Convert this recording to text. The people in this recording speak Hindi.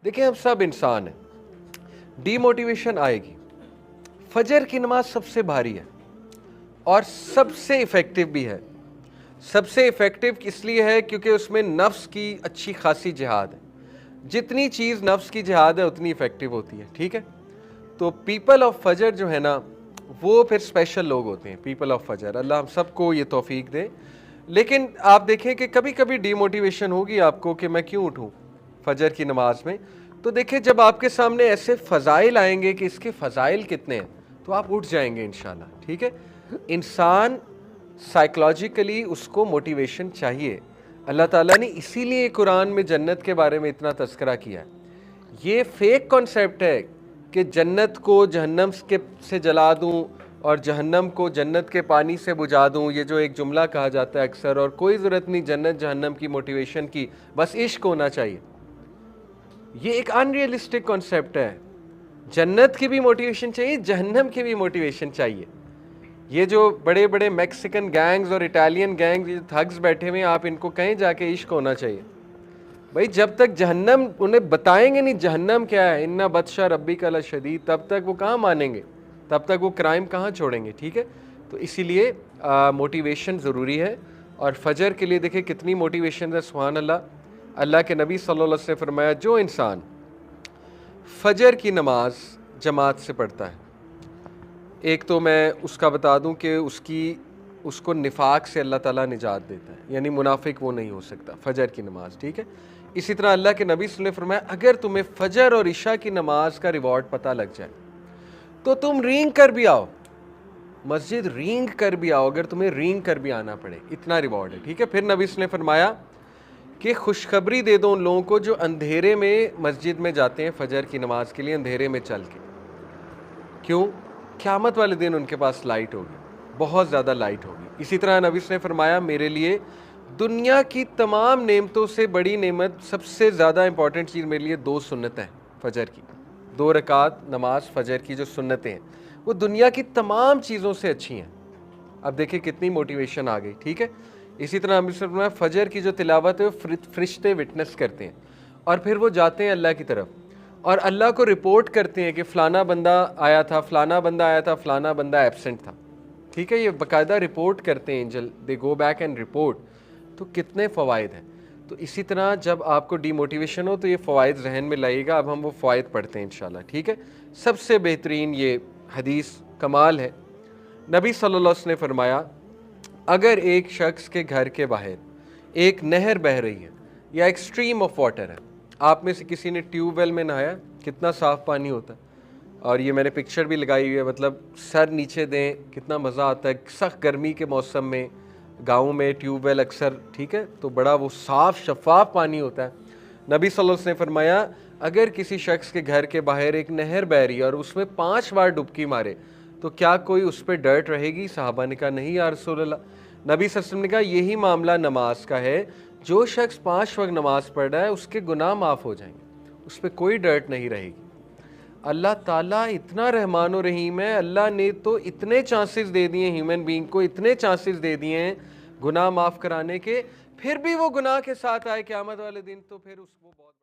देखिए हम सब इंसान हैं, डीमोटिवेशन आएगी। फजर की नमाज सबसे भारी है और सबसे इफ़ेक्टिव भी है। सबसे इफ़ेक्टिव इसलिए है क्योंकि उसमें नफ्स की अच्छी खासी जिहाद है। जितनी चीज़ नफ्स की जिहाद है उतनी इफ़ेक्टिव होती है, ठीक है। तो पीपल ऑफ फजर जो है ना, वो फिर स्पेशल लोग होते हैं, पीपल ऑफ फजर। अल्लाह हम सबको ये तौफीक दे। लेकिन आप देखें कि कभी कभी डीमोटिवेशन होगी आपको कि मैं क्यों उठूं फजर की नमाज में। तो देखिए जब आपके सामने ऐसे फ़ज़ाइल आएंगे कि इसके फ़ज़ाइल कितने हैं, तो आप उठ जाएंगे इंशाल्लाह, ठीक है। इंसान साइकोलॉजिकली उसको मोटिवेशन चाहिए। अल्लाह ताला ने इसीलिए कुरान में जन्नत के बारे में इतना तज़किरा किया है। ये फेक कॉन्सेप्ट है कि जन्नत को जहन्नम के से जला दूं और जहन्नम को जन्नत के पानी से बुझा दूं। ये जो एक जुमला कहा जाता है अक्सर, और कोई ज़रूरत नहीं जन्नत जहन्नम की मोटिवेशन की, बस इश्क होना चाहिए। ये एक अनरियलिस्टिक कॉन्सेप्ट है। जन्नत की भी मोटिवेशन चाहिए, जहन्नम की भी मोटिवेशन चाहिए। ये जो बड़े बड़े मैक्सिकन गैंग्स और इटालियन गैंग्स, ये थग्स बैठे हुए हैं, आप इनको कहें जाके इश्क होना चाहिए। भाई जब तक जहन्नम उन्हें बताएंगे नहीं जहन्नम क्या है, इन्ना बदशा रब्बी का लशदीद, तब तक वो कहाँ मानेंगे, तब तक वो क्राइम कहाँ छोड़ेंगे, ठीक है। तो इसीलिए मोटिवेशन ज़रूरी है। और फजर के लिए देखिए कितनी मोटिवेशन है, सुभान अल्लाह। अल्लाह के नबी सल्लल्लाहु अलैहि वसल्लम ने फरमाया, जो इंसान फजर की नमाज जमात से पढ़ता है, एक तो मैं उसका बता दूं कि उसको निफाक से अल्लाह ताला निजात देता है, यानी मुनाफिक वो नहीं हो सकता फजर की नमाज, ठीक है। इसी तरह अल्लाह के नबी सल्लल्लाहु अलैहि वसल्लम ने फरमाया, अगर तुम्हें फजर और इशा की नमाज का रिवॉर्ड पता लग जाए तो तुम रींग कर भी आओ, मस्जिद रींग कर भी आओ, अगर तुम्हें रींग कर भी आना पड़े, इतना रिवॉर्ड है, ठीक है। फिर नबी सल्लल्लाहु अलैहि वसल्लम ने फरमाया कि खुशखबरी दे दो उन लोगों को जो अंधेरे में मस्जिद में जाते हैं फजर की नमाज के लिए, अंधेरे में चल के। क्यों? क़यामत वाले दिन उनके पास लाइट होगी, बहुत ज़्यादा लाइट होगी। इसी तरह नबी ने फरमाया, मेरे लिए दुनिया की तमाम नेमतों से बड़ी नेमत, सबसे ज़्यादा इंपॉर्टेंट चीज़ मेरे लिए दो सुन्नत हैं फजर की। 2 रकात नमाज फजर की जो सुन्नतें हैं वो दुनिया की तमाम चीज़ों से अच्छी हैं। अब देखिए कितनी मोटिवेशन आ गई, ठीक है। इसी तरह नबी ने फरमाया, फजर की जो तिलावत है वो फरिश्ते विटनेस करते हैं और फिर वो जाते हैं अल्लाह की तरफ और अल्लाह को रिपोर्ट करते हैं कि फ़लाना बंदा आया था, फ़लाना बंदा आया था, फ़लाना बंदा एब्सेंट था, ठीक है। ये बाकायदा रिपोर्ट करते हैं angel, they go back and report. तो कितने फ़वाइद हैं। तो इसी तरह जब आपको डीमोटिवेशन हो तो ये फ़वाइद जहन में लाइएगा। अब हम वो फ़वाइद पढ़ते हैं इंशाल्लाह, ठीक है। सबसे बेहतरीन ये हदीस कमाल है। नबी सल्लल्लाहु अलैहि वसल्लम ने फरमाया, अगर एक शख्स के घर के बाहर एक नहर बह रही है या एक स्ट्रीम ऑफ वाटर है, आप में से किसी ने ट्यूबवेल में नहाया, कितना साफ़ पानी होता है, और ये मैंने पिक्चर भी लगाई हुई है, मतलब सर नीचे दें कितना मज़ा आता है। सख्त गर्मी के मौसम में गाँव में ट्यूबवेल अक्सर, ठीक है, तो बड़ा वो साफ़ शफाफ पानी होता है। नबी सल्लल्लाहु अलैहि वसल्लम ने फरमाया, अगर किसी शख्स के घर के बाहर एक नहर बह रही है और उसमें 5 बार डुबकी मारे तो क्या कोई उस पर डर्ट रहेगी? साहबा ने कहा, नहीं या रसूल अल्लाह। नबी सल्लल्लाहु अलैहि वसल्लम ने कहा, यही मामला नमाज का है। जो शख्स 5 वक्त नमाज पढ़ रहा है उसके गुनाह माफ़ हो जाएंगे, उस पर कोई डर्ट नहीं रहेगी। अल्लाह ताला इतना रहमान और रहीम है। अल्लाह ने तो इतने चांसेस दे दिए ह्यूमन बीइंग को, इतने चांसेस दे दिए हैं गुनाह माफ़ कराने के, फिर भी वो गुनाह के साथ आए क़यामत वाले दिन, तो फिर उसको बहुत